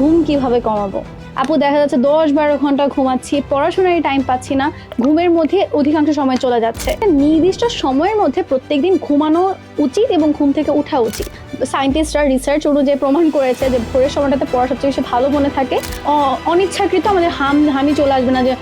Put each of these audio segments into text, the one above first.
ঘুম কিভাবে কমাবো। আপু দেখা যাচ্ছে 10-12 ঘন্টা ঘুমাচ্ছি, পড়াশোনারই টাইম পাচ্ছি না, ঘুমের মধ্যে অধিকাংশ সময় চলে যাচ্ছে। নির্দিষ্ট সময়ের মধ্যে প্রত্যেকদিন ঘুমানো উচিত এবং ঘুম থেকে ওঠা উচিত। সায়েন্টিস্টরা রিসার্চ অনুযায়ী প্রমাণ করেছে যে ভোরের সময়টাতে পড়া সবচেয়ে বেশি ভালো মনে থাকে। অনিচ্ছাকৃত আমাদের হামি চলে আসবে না যে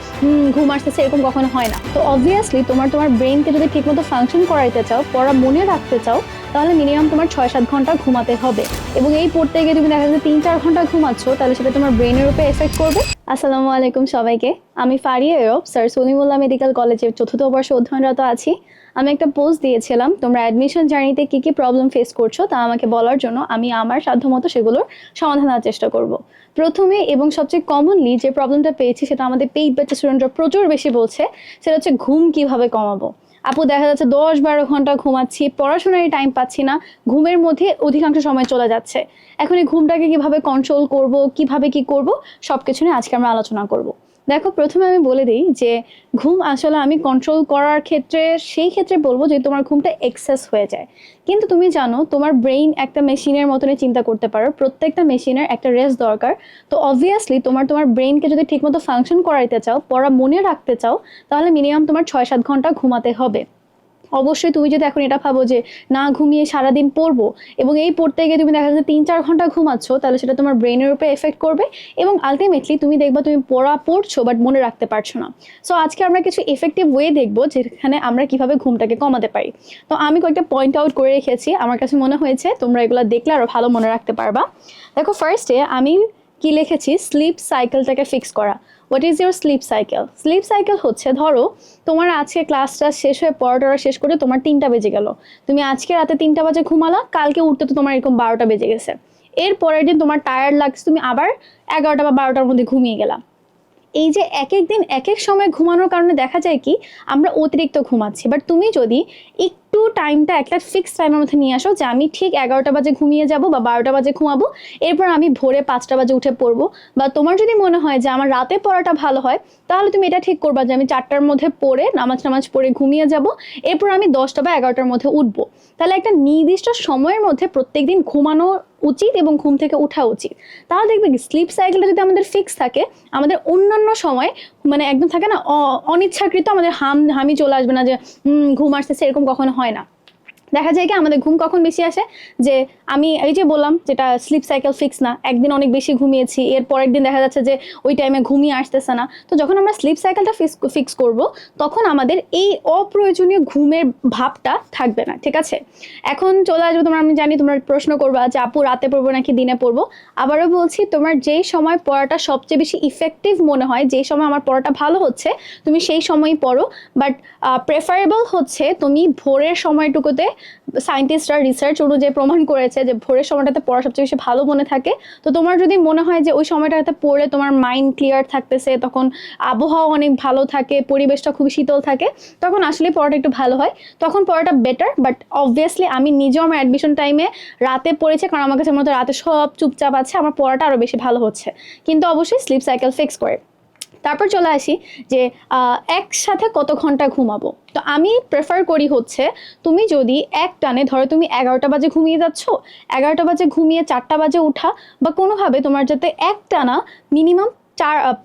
ঘুম আসতেছে, এরকম কখনো হয় না। তো অবভিয়াসলি তোমার ব্রেনকে যদি ঠিকমতো ফাংশন করাইতে চাও, পড়া মনে রাখতে চাও, তাহলে মিনিমাম তোমার 6-7 ঘন্টা ঘুমাতে হবে। এবং এই পড়তে গিয়ে তুমি দেখা যাচ্ছে 3-4 ঘন্টা ঘুমাচ্ছ, তাহলে সেটা তোমার ব্রেনের উপরে এফেক্ট করবে। আসসালামু আলাইকুম সবাইকে, আমি ফারিয়া এরব, স্যার সলিমুল্লাহ মেডিকেল কলেজের 4th বর্ষে অধ্যয়নরত আছি। আমি একটা পোস্ট দিয়েছিলাম তোমরা অ্যাডমিশন জার্নিতে কি কি প্রবলেম ফেস করছো তা আমাকে বলার জন্য। আমি আমার সাধ্যমতো সেগুলোর সমাধান দেওয়ার চেষ্টা করব। প্রথমে এবং সবচেয়ে কমনলি যে প্রবলেমটা পেয়েছি সেটা আমাদের পেইড ব্যাচের স্টুডেন্টরা প্রচুর বেশি বলছে, সেটা হচ্ছে ঘুম কিভাবে কমাবো। আপু দেখা যাচ্ছে 10-12 ঘন্টা ঘুমাচ্ছি, পড়াশোনারই টাইম পাচ্ছি না, ঘুমের মধ্যে অধিকাংশ সময় চলে যাচ্ছে। এখন এই ঘুমটাকে কিভাবে কন্ট্রোল করব, কিভাবে কি করব, সবকিছু নিয়ে আজকে আমরা আলোচনা করব। দেখো, প্রথমে আমি বলে দিই যে ঘুম আসলে আমি কন্ট্রোল করার ক্ষেত্রে সেই ক্ষেত্রে বলবো যে তোমার ঘুমটা এক্সেস হয়ে যায়। কিন্তু তুমি জানো তোমার ব্রেইন একটা মেশিনের মতনই চিন্তা করতে পারো, প্রত্যেকটা মেশিনের একটা রেস্ট দরকার। তো অবভিয়াসলি তোমার ব্রেইনকে যদি ঠিকমতো ফাংশন করাইতে চাও, পড়া মনে রাখতে চাও, তাহলে মিনিমাম তোমার 6-7 ঘন্টা ঘুমাতে হবে। অবশ্যই তুমি যদি এখন এটা ভাবো যে না ঘুমিয়ে সারাদিন পড়বো এবং এই পড়তে গিয়ে তুমি দেখা যাচ্ছে 3-4 ঘন্টা ঘুমাচ্ছ, তাহলে সেটা তোমার ব্রেনের উপরে এফেক্ট করবে এবং আলটিমেটলি তুমি দেখবা তুমি পড়ছো বাট মনে রাখতে পারছো না। সো আজকে আমরা কিছু এফেক্টিভ ওয়ে দেখবো যেখানে আমরা কিভাবে ঘুমটাকে কমাতে পারি। তো আমি কয়েকটা পয়েন্ট আউট করে রেখেছি, আমার কাছে মনে হয়েছে তোমরা এগুলো দেখলে আরো ভালো মনে রাখতে পারবা। দেখো, ফার্স্টে আমি কি লিখেছি, স্লিপ সাইকেলটাকে ফিক্স করা। What is your sleep cycle? Sleep cycle হচ্ছে, ধরো তোমার আজকে ক্লাসটা শেষ হয়ে পড়াটা শেষ করে তোমার 3টা বেজে গেল, তুমি আজকে রাতে 3টা বাজে ঘুমালা, কালকে উঠতে তো তোমার এরকম 12টা বেজে গেছে। এর পরের দিন তোমার টায়ার্ড লাগছে, তুমি আবার 11টা বা 12টার মধ্যে ঘুমিয়ে গেলা। এই যে এক এক দিন এক এক সময় ঘুমানোর কারণে দেখা যায় কি আমরা অতিরিক্ত ঘুমাচ্ছি। বাট তুমি যদি একটু টাইমটা একটা ফিক্সড টাইমের মধ্যে নিয়ে আসো যে আমি ঠিক 11টা বাজে ঘুমিয়ে যাব বা 12টা বাজে ঘুমাবো, এরপর আমি ভোরে 5টা বাজে উঠে পড়বো, বা তোমার যদি মনে হয় যে আমার রাতে পড়াটা ভালো হয়, তাহলে তুমি এটা ঠিক করবা যে আমি 4টার মধ্যে পড়ে নামাজ পড়ে ঘুমিয়ে যাব, এরপর আমি 10টা বা 11টার মধ্যে উঠবো। তাহলে একটা নির্দিষ্ট সময়ের মধ্যে প্রত্যেকদিন ঘুমানো উচিত এবং ঘুম থেকে ওঠা উচিত। তাহলে দেখবে কি স্লিপ সাইকেলটা যদি আমাদের ফিক্স থাকে, আমাদের অন্যান্য সময় মানে একদম থাকে না অনিচ্ছাকৃত আমাদের হামি চলে আসবে না যে ঘুম আসতেছে, এরকম কখনো হয় না। দেখা যায় কি আমাদের ঘুম কখন বেশি আসে, যে আমি এই যে বললাম যেটা স্লিপ সাইকেল ফিক্স না, একদিন অনেক বেশি ঘুমিয়েছি, এর পরের দিন দেখা যাচ্ছে যে ওই টাইমে ঘুমিয়ে আসতেছে না। তো যখন আমরা স্লিপ সাইকেলটা ফিক্স করব, তখন আমাদের এই অপ্রয়োজনীয় ঘুমের ভাবটা থাকবে না। ঠিক আছে, এখন চলে আসবো তোমরা, আমি জানি তোমরা প্রশ্ন করবা যে আপু রাতে পড়বো নাকি দিনে পড়বো। আবারও বলছি, তোমার যেই সময় পড়াটা সবচেয়ে বেশি ইফেক্টিভ মনে হয়, যেই সময় আমার পড়াটা ভালো হচ্ছে, তুমি সেই সময়ই পড়ো। বাট প্রেফারেবল হচ্ছে তুমি ভোরের সময়টুকুতে। সায়েন্টিস্টরা রিসার্চ অনুযায়ী প্রমাণ করেছে যে ভোরের সময়টাতে পড়া সবচেয়ে বেশি ভালো মনে থাকে। তো তোমার যদি মনে হয় যে ওই সময়টাতে পড়লে তোমার মাইন্ড ক্লিয়ার থাকতেছে, তখন আবহাওয়া অনেক ভালো থাকে, পরিবেশটা খুবই শীতল থাকে, তখন আসলে পড়াটা একটু ভালো হয়, তখন পড়াটা বেটার। বাট অবভিয়াসলি আমি নিজেও আমার অ্যাডমিশন টাইমে রাতে পড়েছি, কারণ আমার কাছে মনে হয় রাতে সব চুপচাপ আছে, আমার পড়াটা আরও বেশি ভালো হচ্ছে। কিন্তু অবশ্যই স্লিপ সাইকেল ফিক্স করে। তারপর চলে আসি যে একসাথে কত ঘন্টা ঘুমাবো। তো আমি প্রেফার করি হচ্ছে, তুমি যদি এক টানে ধরো তুমি 11টা বাজে ঘুমিয়ে যাচ্ছ, 11টা বাজে ঘুমিয়ে 4টা বাজে উঠা, বা কোনোভাবে তোমার যাতে এক টানা মিনিমাম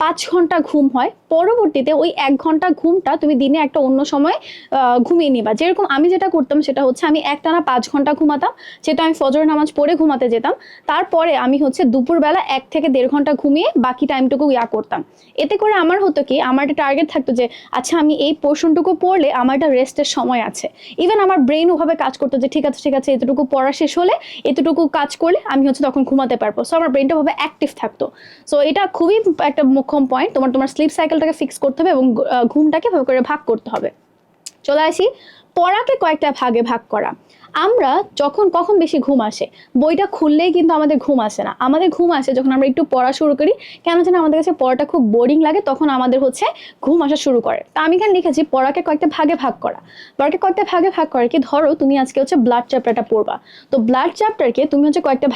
5 ঘন্টা ঘুম হয়, পরবর্তীতে ওই 1 ঘন্টা ঘুমটা তুমি দিনে একটা অন্য সময় ঘুমিয়ে নিবা। যেরকম আমি যেটা করতাম সেটা হচ্ছে আমি একটানা 5 ঘন্টা ঘুমাতাম, যেটা আমি ফজর নামাজ পড়ে ঘুমাতে যেতাম। তারপরে আমি হচ্ছে দুপুরবেলা 1 থেকে 1.5 ঘন্টা ঘুমিয়ে বাকি টাইমটুকু করতাম। এতে করে আমার হতো কি, আমার একটা টার্গেট থাকতো যে আচ্ছা আমি এই পোর্শনটুকু পড়লে আমার একটা রেস্টের সময় আছে। ইভেন আমার ব্রেন ওভাবে কাজ করতো যে ঠিক আছে এতটুকু পড়া শেষ হলে, এতটুকু কাজ করলে আমি হচ্ছে তখন ঘুমাতে পারবো। সো আমার ব্রেনটা ওভাবে অ্যাক্টিভ থাকতো। সো এটা খুবই একটা মোক্ষম পয়েন্ট, তোমার স্লিপ সাইকেলটাকে ফিক্স করতে হবে এবং ঘুমটাকে ভাবে করে ভাগ করতে হবে। চলে আসি পড়াকে কয়েকটা ভাগে ভাগ করা। আমরা কখন বেশি ঘুম আসে, বইটা খুললেই কিন্তু আমাদের ঘুম আসে না। আমাদের ঘুম আসে যখন আমরা একটু পড়া শুরু করি, কেন জানি আমাদের কাছে পড়াটা খুব বোরিং লাগে, তখন আমাদের হচ্ছে ঘুম আসা শুরু করে। তা আমি এখানে লিখেছি পড়াকে কয়েকটা ভাগে ভাগ করা। পড়াকে কয়েকটা ভাগে ভাগ করে কি, ধরো তুমি আজকে হচ্ছে ব্লাড চ্যাপ্টারটা পড়বা, তো ব্লাড চ্যাপ্টারকে তুমি হচ্ছে কয়েকটা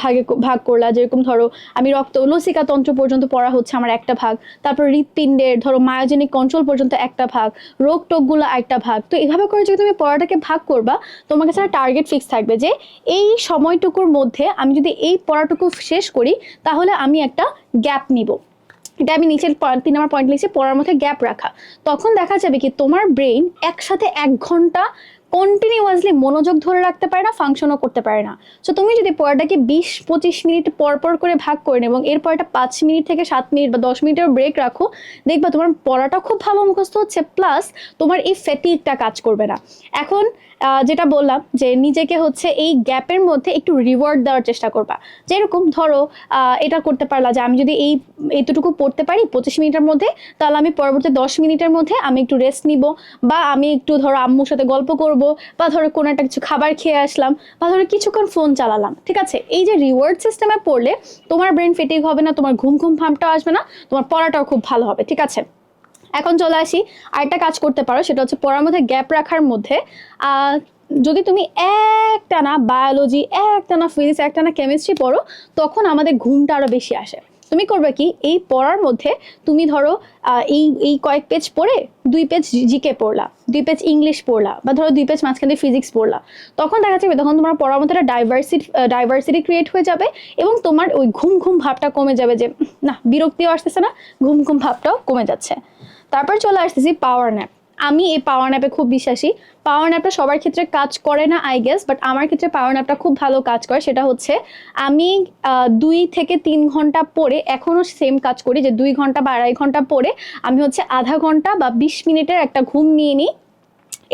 ভাগ করলা। যেরকম ধরো আমি লসিকা তন্ত্র পর্যন্ত পড়া হচ্ছে আমার একটা ভাগ, তারপর হৃৎপিণ্ডের ধরো মায়োজেনিক কন্ট্রোল পর্যন্ত একটা ভাগ, রোগ টোগগুলো একটা ভাগ। তো এভাবে করে যদি তুমি পড়াটাকে ভাগ করবা, তোমার কাছে টার্গেট ফিক্স থাকবে যে এই সময়টুকুর মধ্যে আমি যদি এই পড়াটুকু শেষ করি তাহলে আমি একটা গ্যাপ নিব। এটা আমি নিচের 3 নম্বর পয়েন্ট লিখছি, পড়ার মধ্যে গ্যাপ রাখা। তখন দেখা যাবে কি তোমার ব্রেইন একসাথে 1 ঘন্টা কন্টিনিউয়াসলি মনোযোগ ধরে রাখতে পারে না, ফাংশনও করতে পারে না। সো তুমি যদি পড়াটাকে 20-25 মিনিট পর পর করে ভাগ করে নেও এবং এরপর একটা 5 মিনিট থেকে 7 মিনিট বা 10 মিনিটের ব্রেক রাখো, দেখবা তোমার পড়াটা খুব ভালো মুখস্থ হচ্ছে, প্লাস তোমার এই ফ্যাটিগটা কাজ করবে না। এখন যেটা বললাম যে নিজেকে হচ্ছে এই গ্যাপের মধ্যে একটু রিওয়ার্ড দেওয়ার চেষ্টা করবা। যেরকম ধরো এটা করতে পারলা যে আমি যদি এইটুকু পড়তে পারি 25 মিনিটের মধ্যে, তাহলে আমি পরবর্তী 10 মিনিটের মধ্যে আমি একটু রেস্ট নিব, বা আমি একটু ধরো আম্মুর সাথে গল্প করব, বা ধরো কোনো একটা কিছু খাবার খেয়ে আসলাম, বা ধরো কিছুক্ষণ ফোন চালালাম। ঠিক আছে, এই যে রিওয়ার্ড সিস্টেমে পড়লে তোমার ব্রেন ফেটিগ হবে না, তোমার ঘুম ঘুম ভাবটাও আসবে না, তোমার পড়াটাও খুব ভালো হবে। ঠিক আছে, এখন চলে আসি আরেকটা কাজ করতে পারো, সেটা হচ্ছে পড়ার মধ্যে গ্যাপ রাখার মধ্যে যদি তুমি একটানা বায়োলজি, একটানা ফিজিক্স, একটানা কেমিস্ট্রি পড়ো, তখন আমাদের ঘুমটা আরো বেশি আসে। তুমি করবে কি, এই পড়ার মধ্যে তুমি ধরো এই কয়েক পেজ পড়ে 2 পেজ জিকে পড়লা, 2 পেজ ইংলিশ পড়লা, বা ধরো 2 পেজ মাঝখানে ফিজিক্স পড়লা। তখন দেখা যাবে তখন তোমার পড়ার মধ্যে একটা ডাইভার্সিটি ক্রিয়েট হয়ে যাবে এবং তোমার ওই ঘুম ঘুম ভাবটা কমে যাবে, যে না বিরক্তিও আসতেছে না, ঘুম ঘুম ভাবটাও কমে যাচ্ছে। তারপর চলে আসতেছি পাওয়ার ন্যাপ। আমি এই পাওয়ার ন্যাপে খুব বিশ্বাসী। পাওয়ার ন্যাপটা সবার ক্ষেত্রে কাজ করে না আই গেস, বাট আমার ক্ষেত্রে পাওয়ার ন্যাপটা খুব ভালো কাজ করে। সেটা হচ্ছে আমি 2 থেকে 3 ঘন্টা পরে এখনও সেম কাজ করি, যে 2 ঘন্টা বা 2.5 ঘন্টা পরে আমি হচ্ছে আধা ঘন্টা বা 20 মিনিটের একটা ঘুম নিয়ে নিই।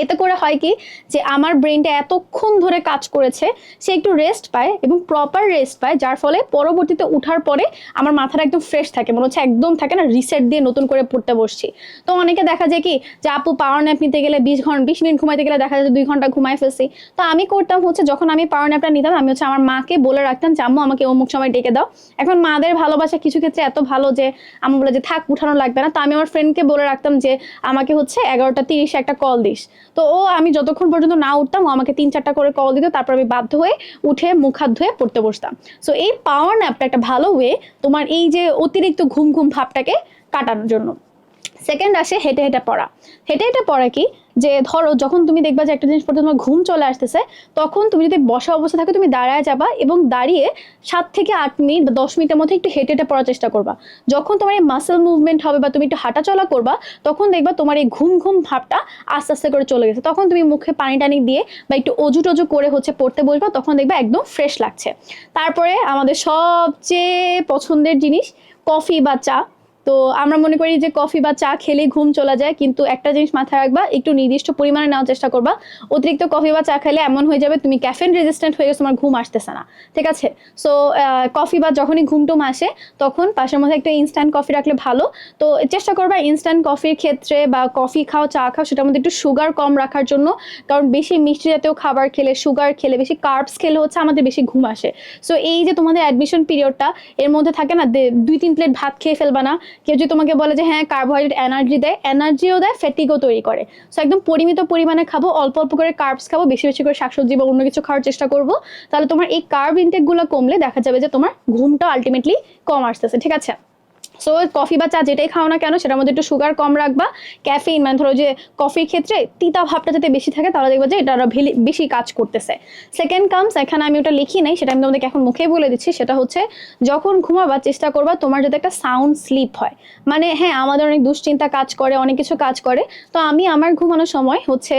এতে করে হয় কি, যে আমার ব্রেনটা এতক্ষণ ধরে কাজ করেছে, সে একটু রেস্ট পায় এবং প্রপার রেস্ট পায়, যার ফলে পরবর্তীতে উঠার পরে আমার মাথাটা একদম ফ্রেশ থাকে, মনে হচ্ছে একদম থাকে না রিসেট দিয়ে নতুন করে পড়তে বসছি। তো অনেকে দেখা যায় কি, যে আপু পাওয়ার ন্যাপ নিতে গেলে 20 মিনিট ঘুমাইতে গেলে দেখা যায় 2 ঘন্টা ঘুমাই ফেলছি। তো আমি করতাম হচ্ছে, যখন আমি পাওয়ার ন্যাপটা নিতাম, আমি হচ্ছে আমার মাকে বলে রাখতাম যে আম্মু আমাকে অমুক সময় ডেকে দাও। এখন মাদের ভালোবাসা কিছু ক্ষেত্রে এত ভালো যে আম্মু বলে যে থাক উঠানো লাগবে না। তো আমি আমার ফ্রেন্ডকে বলে রাখতাম যে আমাকে হচ্ছে 11:30 একটা কল দিস। তো আমি যতক্ষণ পর্যন্ত না উঠতাম ও আমাকে 3-4টা করে কল দিত, তারপর আমি বাধ্য হয়ে উঠে মুখ হাত ধুয়ে পড়তে বসতাম। সো এই পাওয়ার ন্যাপটা একটা ভালো ওয়ে তোমার এই যে অতিরিক্ত ঘুম ঘুম ভাবটাকে কাটানোর জন্য। সেকেন্ড আসে হেঁটে হেঁটে পড়া। হেঁটে হেঁটে পড়া কি, যে ধরো যখন তুমি দেখবা যে একটা জিনিস পড়তে তোমার ঘুম চলে আসতেছে, তখন তুমি যদি বসা অবস্থা থাকে তুমি দাঁড়ায় যাবা এবং দাঁড়িয়ে 7 থেকে 8 মিনিট বা 10 মিনিটের মধ্যে একটু হেঁটে হেঁটে পড়ার চেষ্টা করবা। যখন তোমার এই মাসেল মুভমেন্ট হবে বা তুমি একটু হাঁটা চলা করবা, তখন দেখবা তোমার এই ঘুম ঘুম ভাবটা আস্তে আস্তে করে চলে গেছে। তখন তুমি মুখে পানি টানি দিয়ে বা একটু অজু টজু করে হচ্ছে পড়তে বসবা, তখন দেখবা একদম ফ্রেশ লাগছে। তারপরে আমাদের সবচেয়ে পছন্দের জিনিস কফি বা চা। তো আমরা মনে করি যে কফি বা চা খেলে ঘুম চলে যায়, কিন্তু একটা জিনিস মাথায় রাখবা, একটু নির্দিষ্ট পরিমাণে নেওয়ার চেষ্টা করবা। অতিরিক্ত কফি বা চা খেলে এমন হয়ে যাবে তুমি ক্যাফেন রেজিস্ট্যান্ট হয়ে গেছে, তোমার ঘুম আসতেছে না। ঠিক আছে, সো কফি বা যখনই ঘুম টুম আসে তখন পাশের মধ্যে একটা ইনস্ট্যান্ট কফি রাখলে ভালো। তো চেষ্টা করবা ইনস্ট্যান্ট কফির ক্ষেত্রে বা কফি খাও চা খাও সেটার মধ্যে একটু সুগার কম রাখার জন্য, কারণ বেশি মিষ্টি জাতীয় খাবার খেলে, সুগার খেলে, বেশি কার্বস খেলে হচ্ছে আমাদের বেশি ঘুম আসে। সো এই যে তোমাদের অ্যাডমিশন পিরিয়ডটা, এর মধ্যে থাকে না 2-3 প্লেট ভাত খেয়ে ফেলবা না। কেউ যদি তোমাকে বলে যে হ্যাঁ কার্বোহাইড্রেট এনার্জি দেয়, এনার্জিও দেয়, ফ্যাটিগও তৈরি করে। সো একদম পরিমিত পরিমাণে খাবো, অল্প অল্প করে কার্বস খাবো, বেশি বেশি করে শাকসবজি বা অন্য কিছু খাওয়ার চেষ্টা করবো। তাহলে তোমার এই কার্ব ইনটেকগুলো কমলে দেখা যাবে যে তোমার ঘুমটা আলটিমেটলি কম আসতেছে। ঠিক আছে, সো কফি বা চা যেটাই খাও না কেন সেটার মধ্যে একটু সুগার কম রাখবা। ক্যাফেইন মানে ধরো যে কফির ক্ষেত্রে তিতা ভাবটা যাতে বেশি থাকে, তাহলে দেখবা যে এটা আরো বেশি কাজ করতেছে। সেকেন্ড কামস, এখানে আমি ওটা লিখি নাই, সেটা আমি তোমাদেরকে এখন মুখে বলে দিচ্ছি। সেটা হচ্ছে যখন ঘুমাবা চেষ্টা করবা তোমার যাতে একটা সাউন্ড স্লিপ হয়। মানে হ্যাঁ আমাদের অনেক দুশ্চিন্তা কাজ করে, অনেক কিছু কাজ করে। তো আমি আমার ঘুমানোর সময় হচ্ছে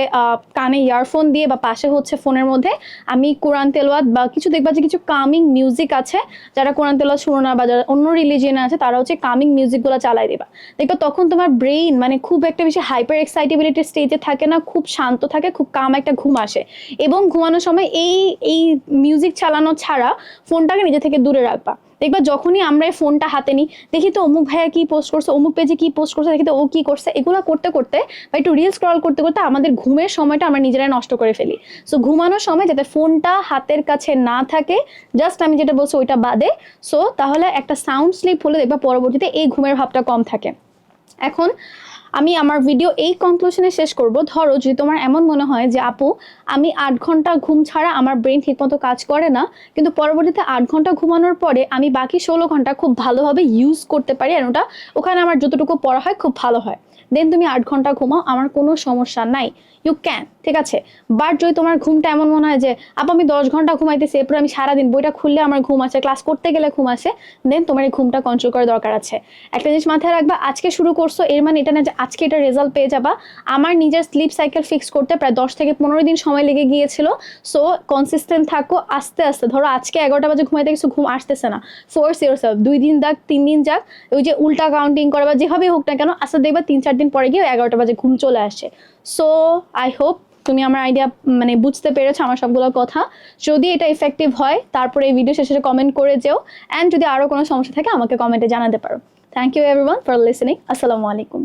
কানে ইয়ারফোন দিয়ে বা পাশে হচ্ছে ফোনের মধ্যে আমি কোরআন তেলাওয়াত বা কিছু দেখবা যে কিছু কামিং মিউজিক আছে, যারা কোরআন তেলাওয়াত শুনো না বা যারা অন্য রিলিজিয়নে আছে তারা হচ্ছে কামিং মিউজিকগুলো চালাই দিবা। দেখবা তখন তোমার ব্রেইন মানে খুব একটা বেশি হাইপার এক্সাইটেবিলিটি স্টেজে থাকে না, খুব শান্ত থাকে, খুব কাম একটা ঘুম আসে। এবং ঘুমানোর সময় এই মিউজিক চালানো ছাড়া ফোনটাকে নিজে থেকে দূরে রাখবা। দেখবা যখনই আমরা এই ফোনটা হাতে নিই, দেখি তো অমুক ভাইয়া কি পোস্ট করছে, অমুক পেজে কি পোস্ট করছে, দেখি তো ও কি করছে, এগুলো করতে করতে বা একটু রিল স্ক্রল করতে করতে আমাদের ঘুমের সময়টা আমরা নিজেরাই নষ্ট করে ফেলি। সো ঘুমানোর সময় যাতে ফোনটা হাতের কাছে না থাকে, জাস্ট আমি যেটা বলছি ওইটা বাদে, সো তাহলে একটা সাউন্ড স্লিপ হলে দেখবা পরবর্তীতে এই ঘুমের ভাবটা কম থাকে। এখন আমি আমার ভিডিও এই কনক্লুশনে শেষ করব। ধরো যদি তোমার এমন মনে হয় যে আপু আমি 8 ঘন্টা ঘুম ছাড়া আমার ব্রেন ঠিকমতো কাজ করে না, কিন্তু পরবর্তীতে 8 ঘন্টা ঘুমানোর পরে আমি বাকি 16 ঘন্টা খুব ভালোভাবে ইউজ করতে পারি, আর ওটা ওখানে আমার যতটুকু পড়া হয় খুব ভালো হয়, দেন তুমি 8 ঘন্টা ঘুমাও, আমার কোনো সমস্যা নাই, ইউ ক্যান, ঠিক আছে। বাট যদি তোমার ঘুমটা এমন মনে হয় যে আপু আমি 10 ঘন্টা ঘুমাইতেছি, এরপর আমি সারাদিন বইটা খুললে আমার ঘুম আসে, ক্লাস করতে গেলে ঘুম আসে, দেন তোমার এই ঘুমটা কন্ট্রোল করার দরকার আছে। একটা জিনিস মাথায় রাখবা, আজকে শুরু করছো এর মানে এটা না যে আজকে এটা রেজাল্ট পেয়ে যাবা। আমার নিজের স্লিপ সাইকেল ফিক্স করতে প্রায় 10 থেকে 15 দিন সময় লেগে গিয়েছিল। সো কনসিস্টেন্ট থাকো, আস্তে আস্তে। ধরো আজকে 11টা বাজে ঘুমাইতে কিছু ঘুম আসতেছে না, ফোর্স ইয়োরসেলফ, 2 দিন যাক 3 দিন যাক, ওই যে উল্টা কাউন্টিং করা বা যেভাবে হোক না কেন, আস্তে দেখবা 3-4 দিন পরে গিয়ে 11টা বাজে ঘুম চলে আসে। সো আই হোপ তুমি আমার আইডিয়া মানে বুঝতে পেরেছো আমার সবগুলো কথা। যদি এটা ইফেক্টিভ হয় তারপরে এই ভিডিও শেষে কমেন্ট করে যেও, অ্যান্ড যদি আরো কোনো সমস্যা থাকে আমাকে কমেন্টে জানাতে পারো। Thank you everyone for listening. আসসালামু আলাইকুম।